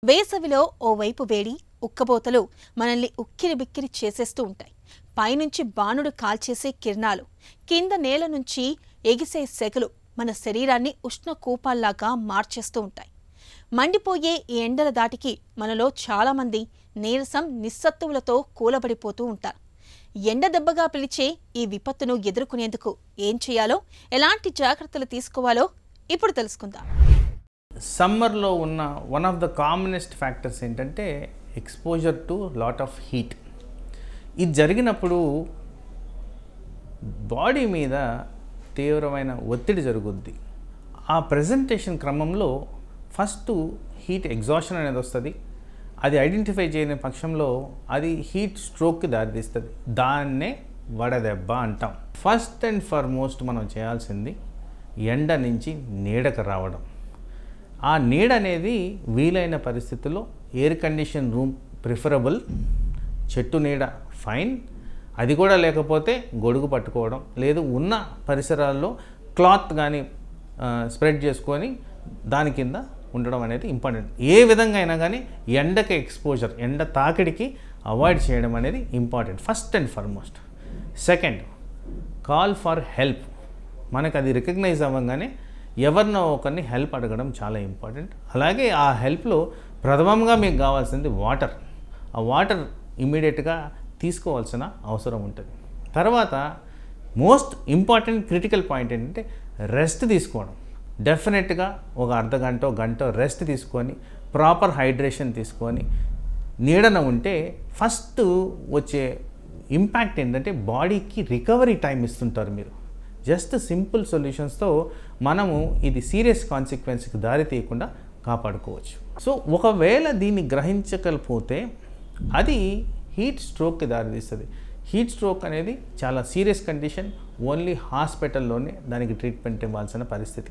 వేసవిలో ఓవైపు వేడి ఉక్కబోతలు మనల్ని ఉక్కిరిబిక్కిరి చేసేస్తూ ఉంటాయి. పైనుంచి బాణుడు కాల్చేసే కిరణాలు, కింద నేల నుంచి ఎగిసే సెగలు మన శరీరాన్ని ఉష్ణ కూపాల్లాగా మార్చేస్తూ ఉంటాయి. మండిపోయే ఈ ఎండల దాటికి మనలో చాలామంది నీరసం నిస్సత్తువులతో కూలబడిపోతూ ఉంటారు. ఎండ దెబ్బగా పిలిచే ఈ విపత్తును ఎదుర్కొనేందుకు ఏం చేయాలో, ఎలాంటి జాగ్రత్తలు తీసుకోవాలో ఇప్పుడు తెలుసుకుందాం. సమ్మర్లో ఉన్న one of the commonest factors ఏంటంటే exposure to lot of heat. ఇది జరిగినప్పుడు బాడీ మీద తీవ్రమైన ఒత్తిడి జరుగుద్ది. ఆ ప్రజెంటేషన్ క్రమంలో ఫస్ట్ హీట్ ఎగ్జాషన్ అనేది వస్తుంది. అది ఐడెంటిఫై చేయని పక్షంలో అది హీట్ స్ట్రోక్కి దారితీస్తుంది. దాన్నే వడదెబ్బ అంటాం. ఫస్ట్ అండ్ ఫార్మోస్ట్ మనం చేయాల్సింది ఎండ నుంచి నీడకు రావడం. ఆ నీడ అనేది వీలైన పరిస్థితుల్లో ఎయిర్ కండిషన్ రూమ్ ప్రిఫరబుల్, చెట్టు నీడ ఫైన్, అది కూడా లేకపోతే గొడుగు పట్టుకోవడం, లేదు ఉన్న పరిసరాల్లో క్లాత్ కానీ స్ప్రెడ్ చేసుకొని దాని కింద ఉండడం అనేది ఇంపార్టెంట్. ఏ విధంగా అయినా కానీ ఎండకి ఎక్స్పోజర్, ఎండ తాకిడికి అవాయిడ్ చేయడం అనేది important first and foremost. Second, call for help. మనకు అది రికగ్నైజ్ అవ్వగానే ఎవరినో ఒకరిని హెల్ప్ అడగడం చాలా ఇంపార్టెంట్. అలాగే ఆ హెల్ప్లో ప్రథమంగా మీకు కావాల్సింది వాటర్. ఆ వాటర్ ఇమీడియట్గా తీసుకోవాల్సిన అవసరం ఉంటుంది. తర్వాత మోస్ట్ ఇంపార్టెంట్ క్రిటికల్ పాయింట్ ఏంటంటే రెస్ట్ తీసుకోవడం. డెఫినెట్గా ఒక అర్ధగంట గంట రెస్ట్ తీసుకొని ప్రాపర్ హైడ్రేషన్ తీసుకొని నీడన ఉంటే ఫస్ట్ వచ్చే ఇంపాక్ట్ ఏంటంటే బాడీకి రికవరీ టైం ఇస్తుంటారు మీరు. జస్ట్ సింపుల్ సొల్యూషన్స్తో మనము ఇది సీరియస్ కాన్సిక్వెన్స్కి దారి తీయకుండా కాపాడుకోవచ్చు. సో ఒకవేళ దీన్ని గ్రహించకపోతే అది హీట్ స్ట్రోక్కి దారితీస్తుంది. హీట్ స్ట్రోక్ అనేది చాలా సీరియస్ కండిషన్. ఓన్లీ హాస్పిటల్లోనే దానికి ట్రీట్మెంట్ ఇవ్వాల్సిన పరిస్థితి.